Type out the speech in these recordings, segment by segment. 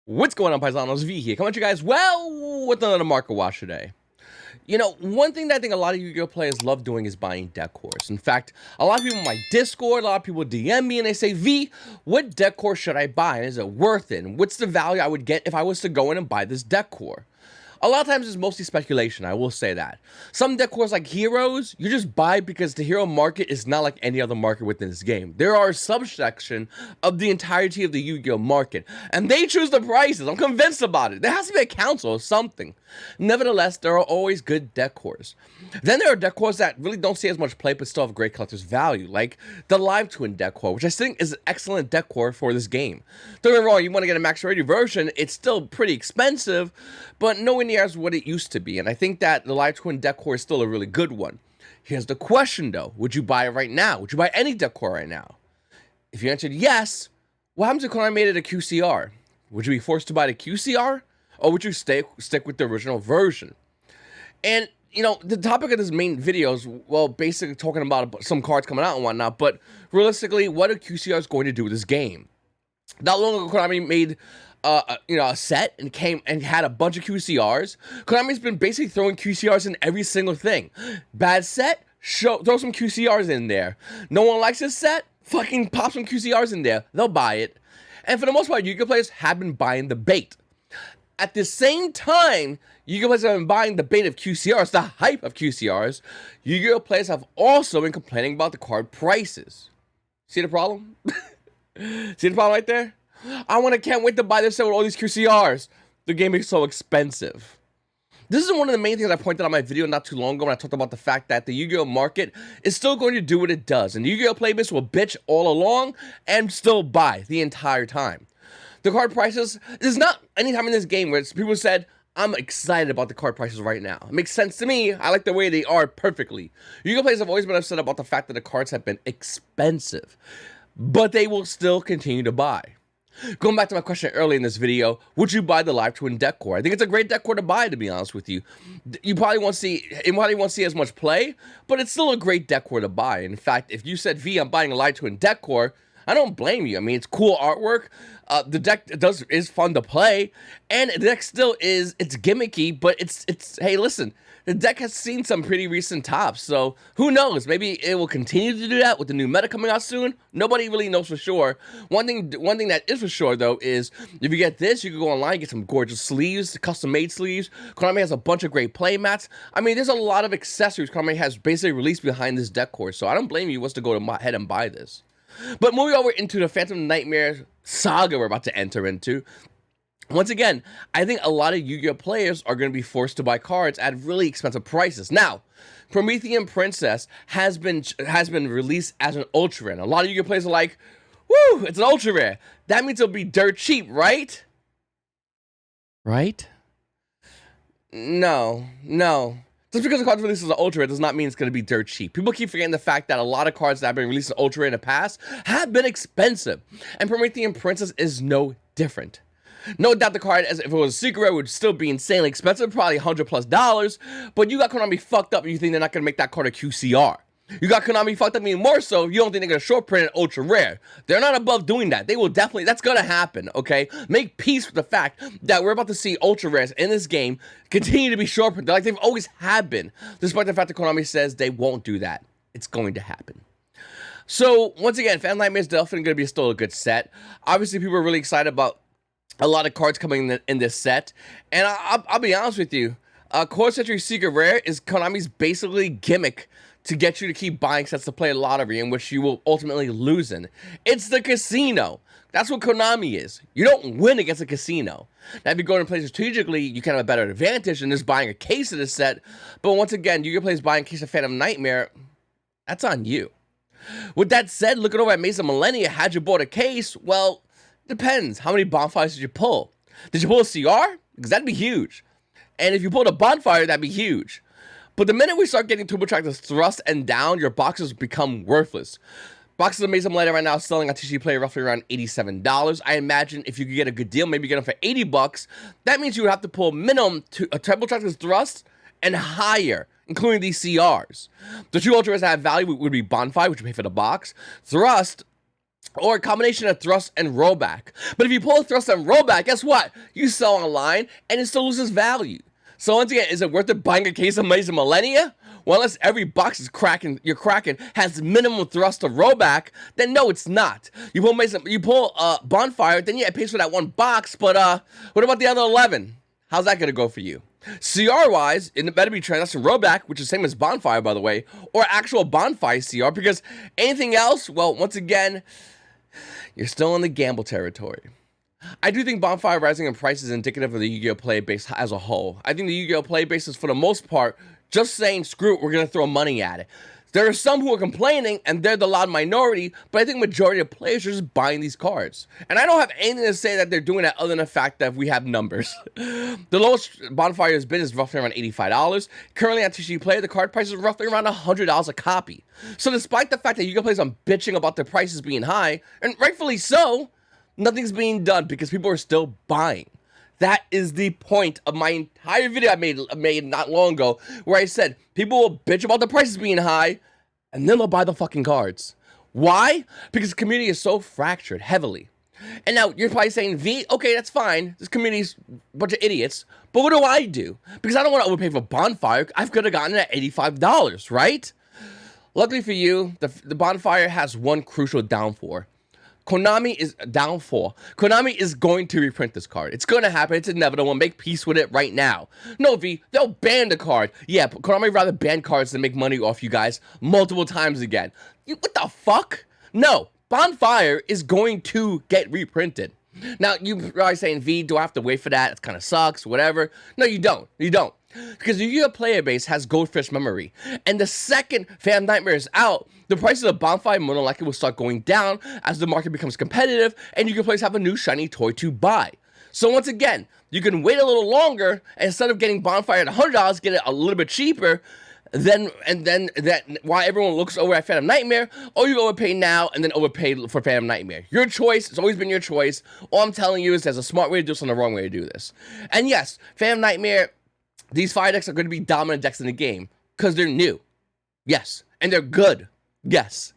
What's going on, Paisanos? V here, coming at you guys, with another market watch today. You know, one thing that I think a lot of Yu-Gi-Oh players love doing is buying deck cores. In fact, a lot of people in my Discord, a lot of people DM me and they say, V, what deck core should I buy? And is it worth it? And what's the value I would get if I was to go in and buy this deck core? A lot of times it's mostly speculation, I will say that. Some deck cores like Heroes, you just buy because the hero market is not like any other market within this game. There are a subsection of the entirety of the Yu-Gi-Oh market, and they choose the prices. I'm convinced about it. There has to be a council or something. Nevertheless, there are always good deck cores. Then there are deck cores that really don't see as much play but still have great collector's value, like the Live Twin deck core, which I think is an excellent deck core for this game. Don't get me wrong, you want to get a max rated version, it's still pretty expensive, but nowhere near as what it used to be, and I think that the Live Twin deck core is still a really good one. Here's the question though, would you buy it right now? Would you buy any deck core right now? If you answered yes, what happens if Konami made it a QCR? Would you be forced to buy the QCR? Or would you stick with the original version? And, you know, the topic of this main video is, well, basically talking about some cards coming out and whatnot, but realistically, what are QCRs going to do with this game? Not long ago, Konami made, a set and came and had a bunch of QCRs. Konami's been basically throwing QCRs in every single thing. Bad set? Throw some QCRs in there. No one likes this set? Fucking pop some QCRs in there. They'll buy it. And for the most part, Yu-Gi-Oh players have been buying the bait. At the same time, Yu-Gi-Oh players have been buying the bait of QCRs, the hype of QCRs. Yu-Gi-Oh players have also been complaining about the card prices. See the problem? See the problem right there? Can't wait to buy this set with all these QCRs. The game is so expensive. This is one of the main things I pointed out in my video not too long ago when I talked about the fact that the Yu-Gi-Oh market is still going to do what it does. And the Yu-Gi-Oh players will bitch all along and still buy the entire time. The card prices, there's not any time in this game where people said, I'm excited about the card prices right now. It makes sense to me. I like the way they are perfectly. Yu-Gi-Oh players have always been upset about the fact that the cards have been expensive, but they will still continue to buy. Going back to my question earlier in this video, would you buy the Live Twin deck core? I think it's a great deck core to buy, to be honest with you. You probably won't see as much play, but it's still a great deck core to buy. In fact, if you said, V, I'm buying a Live Twin deck core, I don't blame you. I mean, it's cool artwork. The deck is fun to play, and the deck still it's gimmicky, but it's hey, listen, the deck has seen some pretty recent tops, so who knows? Maybe it will continue to do that with the new meta coming out soon. Nobody really knows for sure. One thing that is for sure though is if you get this, you can go online and get some gorgeous sleeves, custom made sleeves. Konami has a bunch of great play mats. I mean, there's a lot of accessories Konami has basically released behind this deck core, so I don't blame you wants to go ahead and buy this. But moving over into the Phantom Nightmare saga we're about to enter into, once again, I think a lot of Yu-Gi-Oh players are going to be forced to buy cards at really expensive prices. Now, Promethean Princess has been released as an ultra rare. A lot of Yu-Gi-Oh players are like, woo, it's an ultra rare. That means it'll be dirt cheap, right? Right? No. Just because the card releases an ultra rare does not mean it's going to be dirt cheap. People keep forgetting the fact that a lot of cards that have been released in ultra rare in the past have been expensive. And Promethean Princess is no different. No doubt the card, as if it was a secret rare, would still be insanely expensive, probably $100+, but you got Konami fucked up and you think they're not going to make that card a QCR. You got Konami fucked up even more so, you don't think they're going to short print an ultra rare. They're not above doing that. They will definitely, that's going to happen, okay? Make peace with the fact that we're about to see ultra rares in this game continue to be short printed like they've always have been, despite the fact that Konami says they won't do that. It's going to happen. So, once again, Phantom Nightmare is definitely going to be still a good set. Obviously, people are really excited about a lot of cards coming in this set, and I'll be honest with you, Core Century Secret Rare is Konami's basically gimmick to get you to keep buying sets to play a lottery in which you will ultimately lose in. It's the casino. That's what Konami is. You don't win against a casino. Now, if you go and play strategically, you can have a better advantage than just buying a case of this set, but once again, Yu-Gi-Oh players buying a case of Phantom Nightmare, that's on you. With that said, looking over at Mesa Millennia, had you bought a case, well, depends. How many bonfires did you pull? Did you pull a CR? Because that'd be huge. And if you pulled a bonfire, that'd be huge. But the minute we start getting turbochargers thrust and down, your boxes become worthless. Boxes of Mesa Millennia right now selling on TCG Play roughly around $87. I imagine if you could get a good deal, maybe get them for $80. That means you would have to pull minimum a turbochargers thrust and higher, including these CRs. The two ultra rares that have value would be Bonfire, which you pay for the box. Thrust, or a combination of thrust and rollback. But if you pull a thrust and rollback, guess what? You sell online and it still loses value. So once again, is it worth it buying a case of Maze of Millennia? Well, unless every box is you're cracking has minimum thrust to rollback, then no, it's not. You pull Bonfire, then yeah, it pays for that one box, but what about the other 11? How's that gonna go for you? CR-wise, it better be transaction rollback, which is the same as Bonfire, by the way, or actual Bonfire CR, because anything else, well, once again, you're still in the gamble territory. I do think Bonfire rising in price is indicative of the Yu-Gi-Oh! Player base as a whole. I think the Yu-Gi-Oh! Player base is, for the most part, just saying, screw it, we're going to throw money at it. There are some who are complaining, and they're the loud minority, but I think majority of players are just buying these cards. And I don't have anything to say that they're doing that other than the fact that we have numbers. The lowest Bonfire has been is roughly around $85. Currently on TCG Player, the card price is roughly around $100 a copy. So despite the fact that Yu-Gi-Oh! Players are bitching about the prices being high, and rightfully so, nothing's being done because people are still buying. That is the point of my entire video I made not long ago, where I said people will bitch about the prices being high, and then they'll buy the fucking cards. Why? Because the community is so fractured heavily. And now you're probably saying, V, okay, that's fine. This community's a bunch of idiots. But what do I do? Because I don't want to overpay for Bonfire. I could have gotten it at $85, right? Luckily for you, the Bonfire has one crucial downfall. Konami is going to reprint this card. It's going to happen. It's inevitable. Make peace with it right now. No, V, they'll ban the card. Yeah, Konami would rather ban cards than make money off you guys multiple times again. What the fuck? No, Bonfire is going to get reprinted. Now, you're probably saying, V, do I have to wait for that? It kind of sucks, whatever. No, you don't. You don't. Because the Yu-Gi-Oh! Player base has goldfish memory. And the second Phantom Nightmare is out, the prices of Bonfire more than likely will start going down as the market becomes competitive and Yu-Gi-Oh! Players have a new shiny toy to buy. So once again, you can wait a little longer, and instead of getting Bonfire at $100, get it a little bit cheaper, then while everyone looks over at Phantom Nightmare, or you overpay now and then overpay for Phantom Nightmare. Your choice. It's always been your choice. All I'm telling you is there's a smart way to do this and a wrong way to do this. And yes, Phantom Nightmare, these fire decks are going to be dominant decks in the game because they're new. Yes. And they're good. Yes.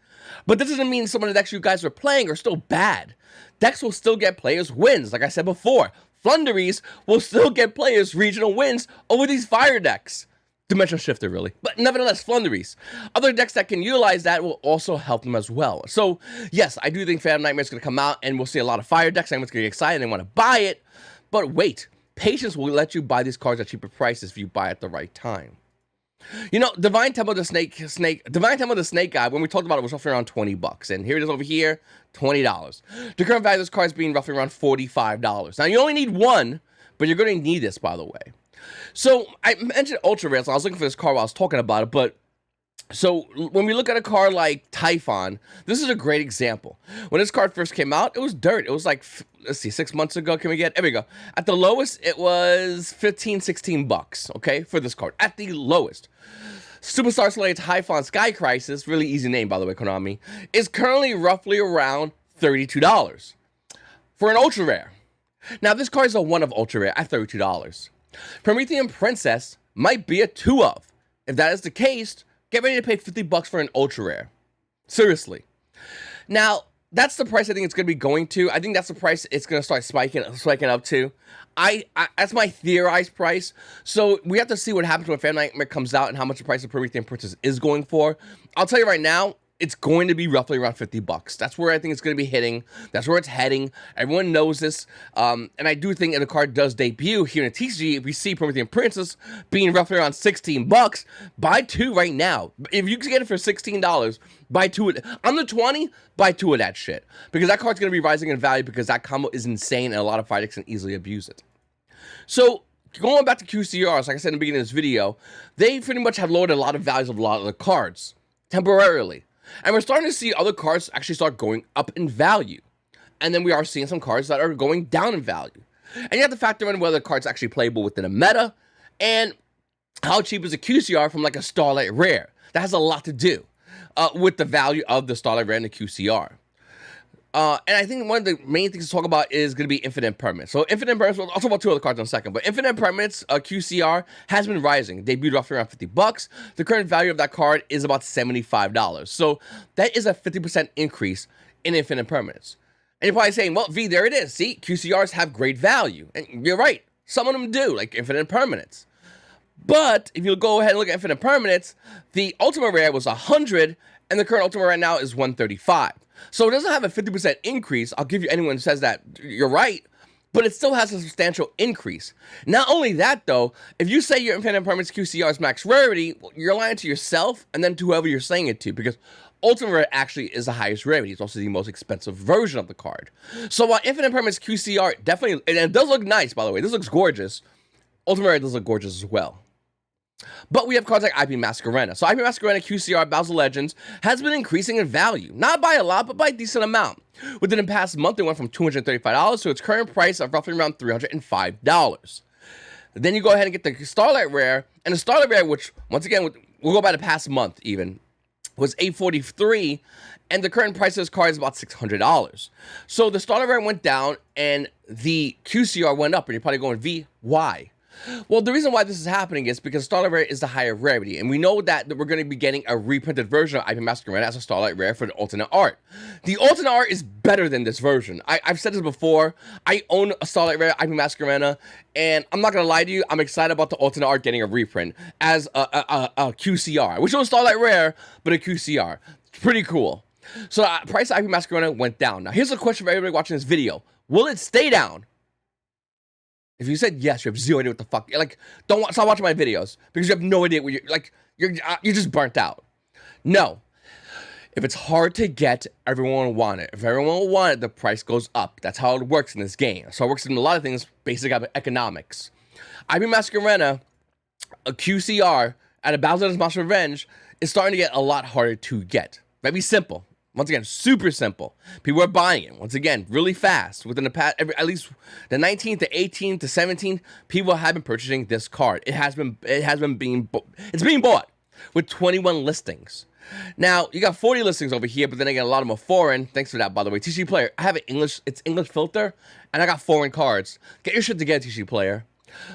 But this doesn't mean some of the decks you guys are playing are still bad. Decks will still get players wins, like I said before. Flunderies will still get players regional wins over these fire decks. Dimensional Shifter, really. But nevertheless, Flunderies. Other decks that can utilize that will also help them as well. So, yes, I do think Phantom Nightmare is going to come out, and we'll see a lot of fire decks. Everyone's going to get excited and they want to buy it. But wait. Patience will let you buy these cards at cheaper prices if you buy at the right time. You know, Divine Temple of the Snake guy, when we talked about it, was roughly around $20. And here it is over here, $20. The current value of this card is being roughly around $45. Now, you only need one, but you're going to need this, by the way. So, I mentioned Ultra Rare, so I was looking for this card while I was talking about it, but so when we look at a card like Typhon, this is a great example. When this card first came out, it was dirt. It was like, let's see, 6 months ago. Can we get, there we go. At the lowest, it was $15-16, okay, for this card. At the lowest. Superstar Slayer Typhon Sky Crisis, really easy name, by the way, Konami, is currently roughly around $32 for an Ultra Rare. Now, this card is a one of Ultra Rare at $32. Promethean Princess might be a two of. If that is the case, get ready to pay $50 for an Ultra Rare. Seriously. Now, that's the price I think it's going to be going to. I think that's the price it's going to start spiking up to. That's my theorized price. So we have to see what happens when Phantom Nightmare comes out and how much the price of Promethean Princess is going for. I'll tell you right now, it's going to be roughly around $50. That's where I think it's going to be hitting. That's where it's heading. Everyone knows this. And I do think if the card does debut here in TCG, if we see Promethean Princess being roughly around $16, buy two right now. If you can get it for $16, buy two. Under 20, buy two of that shit. Because that card's going to be rising in value because that combo is insane and a lot of fight decks can easily abuse it. So, going back to QCRs, like I said in the beginning of this video, they pretty much have lowered a lot of values of a lot of the cards temporarily. And we're starting to see other cards actually start going up in value. And then we are seeing some cards that are going down in value. And you have to factor in whether the card's actually playable within a meta and how cheap is a QCR from like a Starlight Rare. That has a lot to do with the value of the Starlight Rare and the QCR. And I think one of the main things to talk about is going to be Infinite Permanents. So Infinite Permanents, I'll talk about two other cards in a second, but Infinite Permanents, QCR, has been rising. Debuted roughly around $50. The current value of that card is about $75. So that is a 50% increase in infinite permanents. And you're probably saying, well, V, there it is. See, QCRs have great value. And you're right. Some of them do, like infinite permanents. But if you go ahead and look at infinite permanents, the ultimate rare was 100, and the current ultimate right now is 135. So it doesn't have a 50% increase. I'll give you anyone who says that you're right, but it still has a substantial increase. Not only that, though, if you say your infinite permanents QCR is max rarity, you're lying to yourself and then to whoever you're saying it to, because ultimate rare actually is the highest rarity. It's also the most expensive version of the card. So while infinite permanents QCR definitely, and it does look nice, by the way, this looks gorgeous, ultimate rare does look gorgeous as well. But we have cards like IP Mascarena. So IP Mascarena QCR Battles of Legends has been increasing in value. Not by a lot, but by a decent amount. Within the past month, it went from $235 to its current price of roughly around $305. Then you go ahead and get the Starlight Rare. And the Starlight Rare, which, once again, we'll go by the past month even, was $843. And the current price of this card is about $600. So the Starlight Rare went down and the QCR went up. And you're probably going, V, why? Well, the reason why this is happening is because Starlight Rare is the higher rarity, and we know that we're going to be getting a reprinted version of IP Mascarena as a Starlight Rare for the alternate art. The alternate art is better than this version. I've said this before. I own a Starlight Rare IP Mascarena, and I'm not going to lie to you, I'm excited about the alternate art getting a reprint as a QCR. I wish it was Starlight Rare, but a QCR. It's pretty cool. So the price of IP Mascarena went down. Now, here's a question for everybody watching this video. Will it stay down? If you said yes, you have zero idea what the fuck. Like, stop watching my videos because you have no idea what you're just burnt out. No. If it's hard to get, everyone will want it. If everyone will want it, the price goes up. That's how it works in this game. So it works in a lot of things, basic economics. IP Mascarena, a QCR, at a Battle of Legends Monster Revenge is starting to get a lot harder to get. Very simple. Once again, super simple. People are buying it. Once again, really fast. Within the past, at least the 19th to 18th to 17th, people have been purchasing this card. It's being bought with 21 listings. Now, you got 40 listings over here, but then again, a lot of them are foreign. Thanks for that, by the way. TCG Player, I have an English filter, and I got foreign cards. Get your shit together, TCG Player.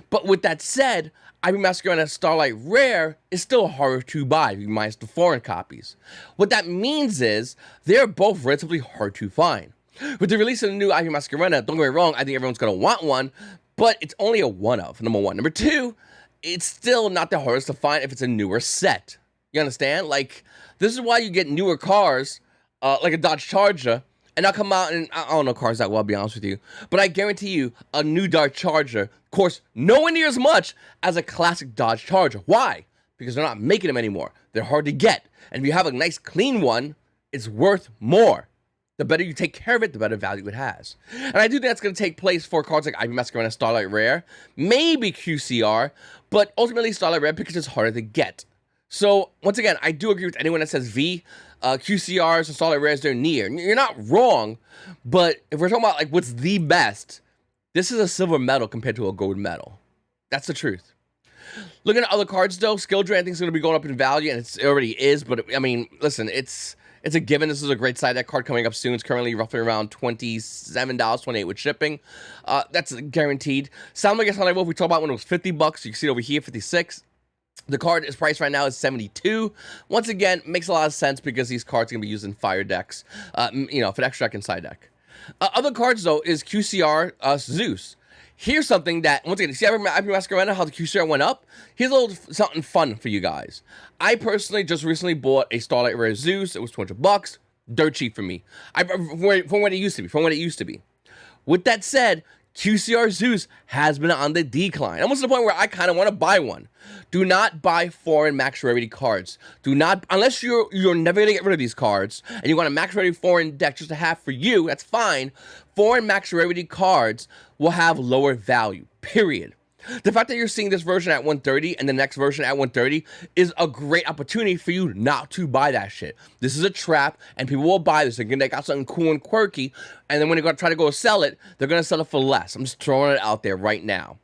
But with that said, IP Mascarena Starlight Rare is still harder to buy, minus the foreign copies. What that means is, they're both relatively hard to find. With the release of the new IP Mascarena, don't get me wrong, I think everyone's going to want one, but it's only a one-of, number one. Number two, it's still not the hardest to find if it's a newer set. You understand? Like, this is why you get newer cars, like a Dodge Charger, and I'll come out and I don't know cars that well, I'll be honest with you. But I guarantee you, a new Dodge Charger, of course, nowhere near as much as a classic Dodge Charger. Why? Because they're not making them anymore. They're hard to get. And if you have a nice, clean one, it's worth more. The better you take care of it, the better value it has. And I do think that's going to take place for cards like IP Mascarena Starlight Rare, maybe QCR, but ultimately Starlight Rare because it's harder to get. So, once again, I do agree with anyone that says V, QCRs and Starlight Rares, they're near. You're not wrong, but if we're talking about like what's the best, this is a silver medal compared to a gold medal. That's the truth. Looking at other cards, though, Skilldra, I think is going to be going up in value, and it already is, but I mean, listen, it's a given. This is a great side deck card coming up soon. It's currently roughly around $27, $28 with shipping. That's guaranteed. Sound Like a Wolf, we talked about when it was $50. You can see it over here, 56. The card is priced right now is 72. Once again, makes a lot of sense because these cards can be used in fire decks, you know, for the extra deck and side deck. Other cards, though, is QCR Zeus. Here's something that, once again, see IP Mascarena, how the QCR went up? Here's a little something fun for you guys. I personally just recently bought a Starlight Rare Zeus. It was $200. Dirt cheap for me. From what it used to be. With that said, QCR Zeus has been on the decline. Almost to the point where I kind of want to buy one. Do not buy foreign max rarity cards. Do not, unless you're never going to get rid of these cards, and you want a max rarity foreign deck just to have for you, that's fine. Foreign max rarity cards will have lower value, period. The fact that you're seeing this version at 130 and the next version at 130 is a great opportunity for you not to buy that shit. This is a trap, and people will buy this. They're gonna got something cool and quirky, and then when they're gonna try to go sell it, they're gonna sell it for less. I'm just throwing it out there right now.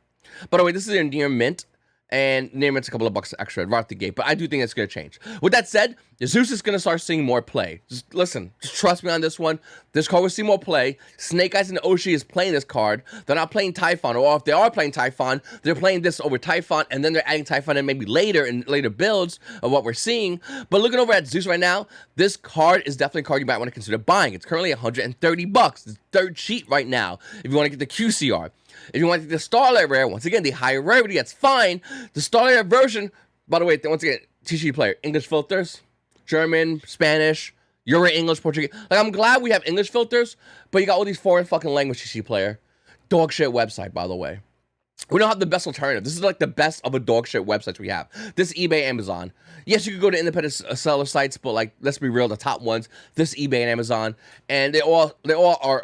By the way, this is a near mint, and name it's a couple of bucks extra right out the gate. But I do think it's going to change. With that said, Zeus is going to start seeing more play. Just listen, just trust me on this one. This card will see more play. Snake Eyes and Oshi is playing this card. They're not playing Typhon, or if they are playing Typhon, they're playing this over Typhon, and then they're adding Typhon in maybe later in later builds of what we're seeing. But looking over at Zeus right now, this card is definitely a card you might want to consider buying. It's currently 130 bucks. It's third cheat right now if you want to get the QCR. If you want to get the Starlight Rare, once again, the higher rarity, that's fine. The Starlight Rare version, by the way, once again, TCG player, English filters, German, Spanish, Euro English, Portuguese. Like, I'm glad we have English filters, but you got all these foreign fucking language TCG player. Dog shit website, by the way. We don't have the best alternative. This is like the best of a dog shit websites we have. This eBay, Amazon. Yes, you could go to independent seller sites, but like, let's be real, the top ones, this eBay and Amazon, and they all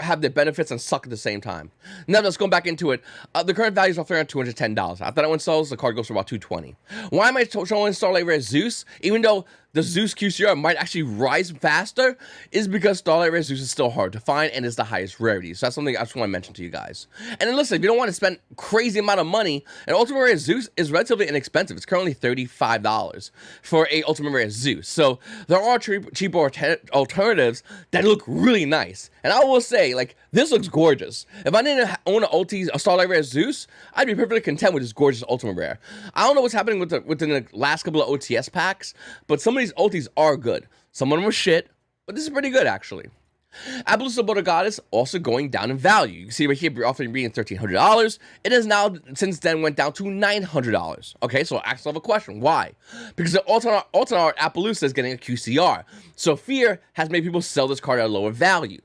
have their benefits and suck at the same time. Now let's go back into it. The current value is roughly around $210. After that one sells, the card goes for about $220. Why am I showing Starlight Rare Zeus? Even though the Zeus QCR might actually rise faster, is because Starlight Rare Zeus is still hard to find and is the highest rarity. So that's something I just want to mention to you guys. And then listen, if you don't want to spend crazy amount of money, an Ultimate Rare Zeus is relatively inexpensive. It's currently $35 for a Ultimate Rare Zeus. So there are cheaper alternatives that look really nice. And I will say, like, this looks gorgeous. If I didn't own a Starlight Rare Zeus, I'd be perfectly content with this gorgeous Ultimate Rare. I don't know what's happening within the last couple of OTS packs, but some of these ultis are good. Some of them are shit, but this is pretty good, actually. Appaloosa Border Goddess also going down in value. You can see right here, offering being $1,300. It has now, since then, went down to $900. Okay, so I still have a question. Why? Because the alternate art Appaloosa is getting a QCR. So fear has made people sell this card at a lower value.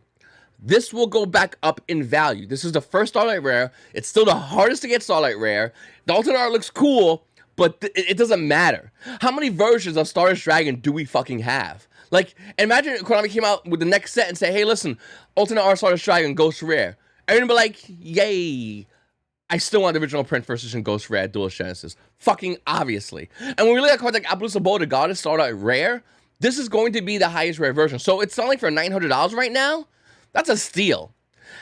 This will go back up in value. This is the first Starlight Rare. It's still the hardest to get Starlight Rare. The alternate art looks cool, but it doesn't matter. How many versions of Stardust Dragon do we fucking have? Like, imagine Konami came out with the next set and say, hey, listen, alternate art Stardust Dragon, Ghost Rare. Everyone be like, yay. I still want the original print first edition Ghost Rare Duelist Genesis. Fucking obviously. And when we look at cards like Appaloosa Border Goddess Starlight Rare, this is going to be the highest rare version. So it's selling for $900 right now. That's a steal.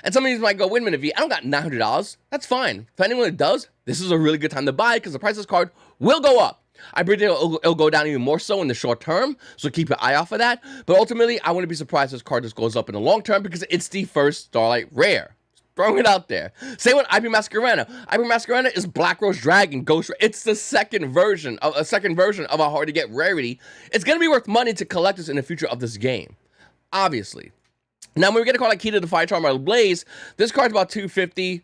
And some of you might go, wait a minute, V, I don't got $900. That's fine. For anyone that does, this is a really good time to buy because the price of this card will go up. I predict it'll go down even more so in the short term, so keep your eye out for that. But ultimately, I wouldn't be surprised if this card just goes up in the long term because it's the first Starlight Rare. Throwing it out there. Same with IP Masquerena. IP Masquerena is Black Rose Dragon Ghost Rare. It's the second version of a hard to get rarity. It's gonna be worth money to collectors in the future of this game, obviously. Now, when we get a card like Key to the Fire Charm or Blaze, this card's about $250.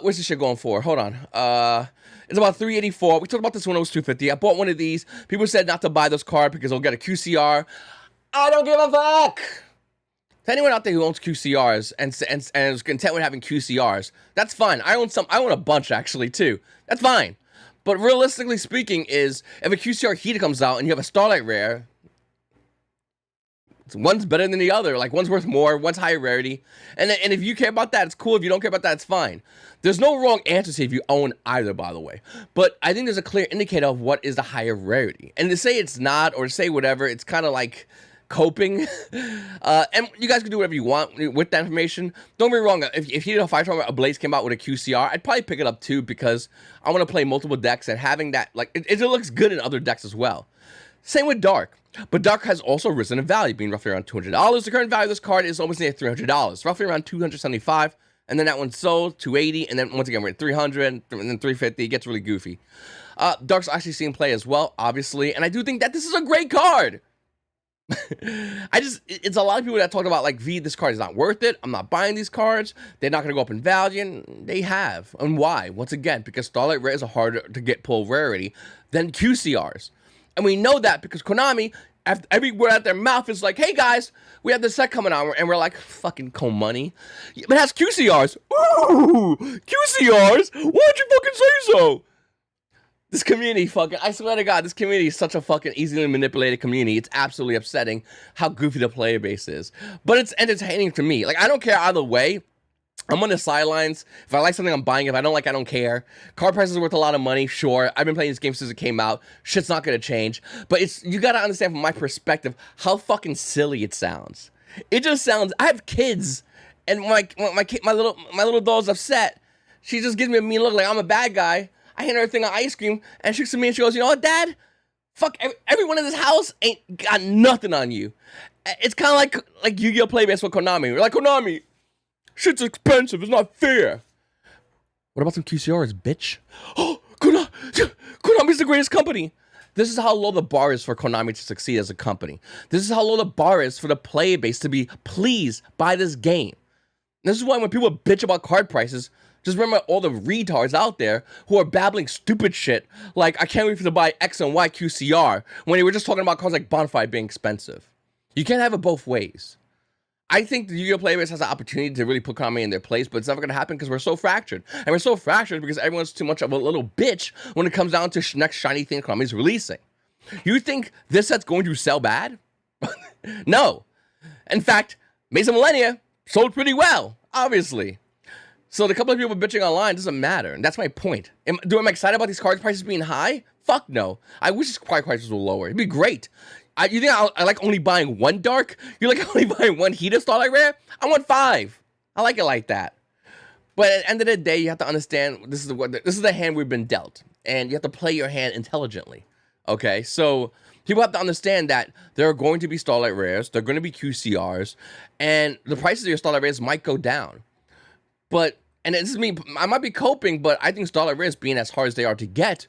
What's this shit going for? Hold on. It's about $384. We talked about this when it was $250. I bought one of these. People said not to buy this card because it'll get a QCR. I don't give a fuck. To anyone out there who owns QCRs and is content with having QCRs, that's fine. I own a bunch, actually, too. That's fine. But realistically speaking is, if a QCR Heater comes out and you have a Starlight Rare, one's better than the other. Like, one's worth more, one's higher rarity. And if you care about that, it's cool. If you don't care about that, it's fine. There's no wrong answer to if you own either, by the way. But I think there's a clear indicator of what is the higher rarity. And to say it's not, or to say whatever, it's kind of like coping. And you guys can do whatever you want with that information. Don't be wrong. If you did a Fire Charm or a Blaze came out with a QCR, I'd probably pick it up too because I want to play multiple decks and having that, like, it looks good in other decks as well. Same with Dark. But Dark has also risen in value, being roughly around $200. The current value of this card is almost near $300, roughly around $275. And then that one sold, $280. And then once again, we're at $300, and then $350. It gets really goofy. Dark's actually seen play as well, obviously. And I do think that this is a great card. It's a lot of people that talk about, like, V, this card is not worth it. I'm not buying these cards. They're not going to go up in value. And they have. And why? Once again, because Starlight Rare is a harder to get pull rarity than QCRs. And we know that because Konami, every word out their mouth is like, hey guys, we have this set coming out. And we're like, fucking money. But it has QCRs. Ooh, QCRs? Why'd you fucking say so? This community I swear to God, this community is such a fucking easily manipulated community. It's absolutely upsetting how goofy the player base is. But it's entertaining to me. Like, I don't care either way. I'm on the sidelines. If I like something, I'm buying it. If I don't like, I don't care. Card prices are worth a lot of money, sure. I've been playing this game since it came out. Shit's not gonna change. But you gotta understand from my perspective how fucking silly it sounds. It just sounds. I have kids, and my little doll's upset. She just gives me a mean look like I'm a bad guy. I hand her a thing of ice cream, and she looks at me and she goes, you know what, Dad? Fuck, everyone in this house ain't got nothing on you. It's kind of like Yu-Gi-Oh! Playbase with Konami. We're like, Konami, shit's expensive, it's not fair. What about some QCRs, bitch? Oh, Konami's the greatest company. This is how low the bar is for Konami to succeed as a company. This is how low the bar is for the player base to be pleased by this game. And this is why when people bitch about card prices, just remember all the retards out there who are babbling stupid shit like, I can't wait for to buy X and Y QCR when they were just talking about cards like Bonfire being expensive. You can't have it both ways. I think the Yu-Gi-Oh! Playbase has an opportunity to really put Konami in their place, but it's never going to happen because we're so fractured. And we're so fractured because everyone's too much of a little bitch when it comes down to next shiny thing Konami's releasing. You think this set's going to sell bad? No. In fact, Maze of Millennia sold pretty well, obviously. So the couple of people bitching online doesn't matter, and that's my point. Am I excited about these card prices being high? Fuck no. I wish these card prices were lower. It'd be great. You think I like only buying one dark? You like only buying one heated Starlight Rare? I want 5. I like it like that. But at the end of the day, you have to understand this is the hand we've been dealt, and you have to play your hand intelligently. Okay, so people have to understand that there are going to be Starlight Rares, there are going to be QCRs, and the prices of your Starlight Rares might go down. But, and this is me, I might be coping, but I think Starlight Rares being as hard as they are to get,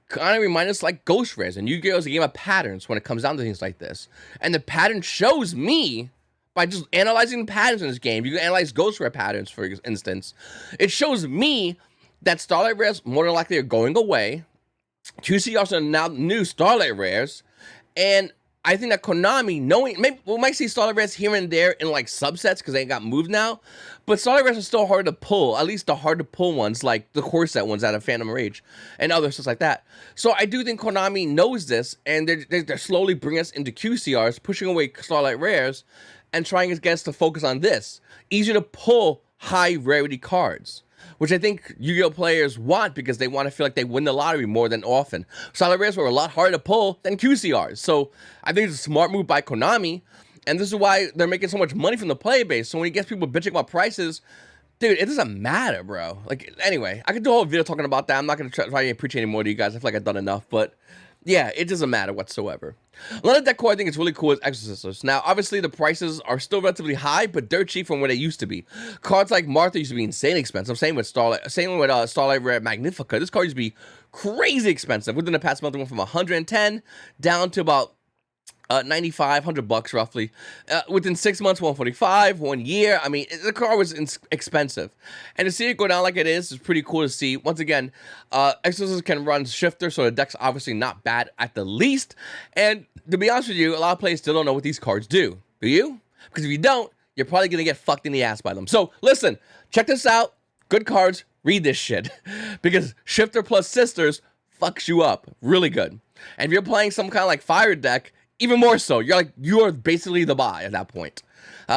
kind of remind us like Ghost Rares, and Yu-Gi-Oh! Is a game of patterns when it comes down to things like this. And the pattern shows me, by just analyzing the patterns in this game, you can analyze Ghost Rare patterns, for instance, it shows me that Starlight Rares more than likely are going away. QCRs are now new Starlight Rares, and I think that Konami, knowing, maybe we might see Starlight Rares here and there in like subsets because they got moved now, but Starlight Rares are still hard to pull, at least the hard to pull ones, like the core set ones out of Phantom Rage and other stuff like that. So I do think Konami knows this, and they're slowly bringing us into QCRs, pushing away Starlight Rares, and trying to get us to focus on this. Easier to pull high rarity cards, which I think Yu-Gi-Oh! Players want because they want to feel like they win the lottery more than often. Starlight Rares were a lot harder to pull than QCRs. So I think it's a smart move by Konami, and this is why they're making so much money from the player base. So when you get people bitching about prices, dude, it doesn't matter, bro. Like, anyway, I could do a whole video talking about that. I'm not going to try to preach anymore to you guys. I feel like I've done enough, but yeah, it doesn't matter whatsoever. Another deck core I think is really cool is Exorcisters. Now, obviously, the prices are still relatively high, but dirt cheap from where they used to be. Cards like Martha used to be insanely expensive. Same with Starlight Rare Magnifica. This card used to be crazy expensive. Within the past month, it went from 110 down to about 95, $100 roughly. Within 6 months, 145, 1 year. I mean, the car was expensive. And to see it go down like it is pretty cool to see. Once again, Exorcisters can run Shifter, so the deck's obviously not bad at the least. And to be honest with you, a lot of players still don't know what these cards do. Do you? Because if you don't, you're probably going to get fucked in the ass by them. So listen, check this out. Good cards. Read this shit. Because Shifter plus Sisters fucks you up. Really good. And if you're playing some kind of like fire deck, even more so. You're basically the buy at that point.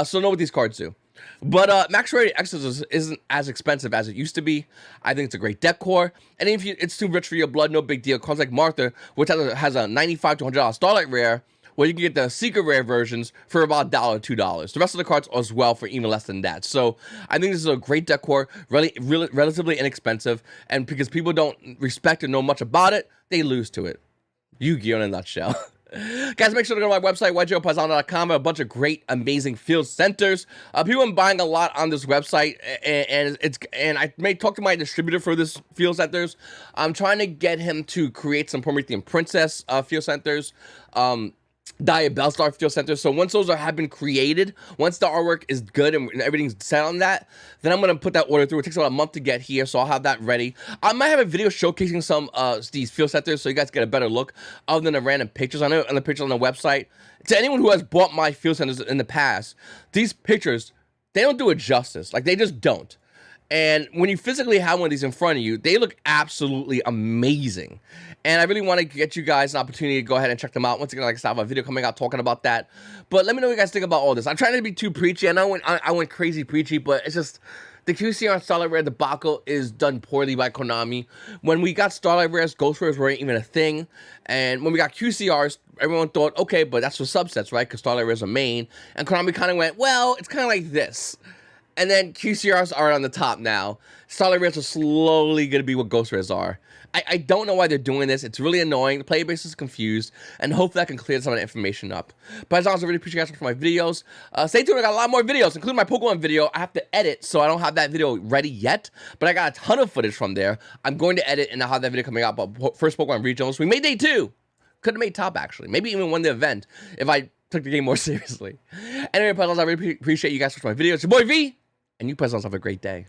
So know what these cards do. But Max Rarity Exorcist isn't as expensive as it used to be. I think it's a great deck core. And if it's too rich for your blood, no big deal. Cards like Martha, which has a $95 to $100 Starlight Rare, well, you can get the Secret Rare versions for about $1 $2. The rest of the cards as well for even less than that. So I think this is a great deck core, really relatively inexpensive. And because people don't respect or know much about it, they lose to it. Yu-Gi-Oh! In a nutshell. Guys, make sure to go to my website, YuGiOh YGOPaisano.com. A bunch of great, amazing field centers. People have been buying a lot on this website, and I may talk to my distributor for this field centers. I'm trying to get him to create some Promethean Princess field centers. Dia Bellstar field centers. So once those have been created, once the artwork is good and everything's set on that, then I'm going to put that order through. It takes about a month to get here, so I'll have that ready. I might have a video showcasing some these field centers so you guys get a better look other than the random pictures on it, and the pictures on the website. To anyone who has bought my field centers in the past, these pictures, they don't do it justice. Like, they just don't. And when you physically have one of these in front of you, they look absolutely amazing. And I really want to get you guys an opportunity to go ahead and check them out. Once again, like I said, I have a video coming out talking about that. But let me know what you guys think about all this. I'm trying to be too preachy. I know I went crazy preachy, but it's just the QCR Starlight Rare debacle is done poorly by Konami. When we got Starlight Rares, Ghost Rares weren't even a thing. And when we got QCRs, everyone thought, okay, but that's for subsets, right? Because Starlight Rares are main. And Konami kind of went, well, it's kind of like this. And then QCRs are on the top now. Starlight Rares are slowly going to be what Ghost Rares are. I don't know why they're doing this. It's really annoying. The player base is confused. And hopefully I can clear some of the information up. But as always, I really appreciate you guys watching my videos. Stay tuned. I got a lot more videos, including my Pokemon video. I have to edit, so I don't have that video ready yet. But I got a ton of footage from there. I'm going to edit, and I'll have that video coming out. But first Pokemon Regionals. We made day 2. Could have made top, actually. Maybe even won the event if I took the game more seriously. Anyway, Puzzles, I really appreciate you guys watching my videos. It's your boy V, and you Puzzles have a great day.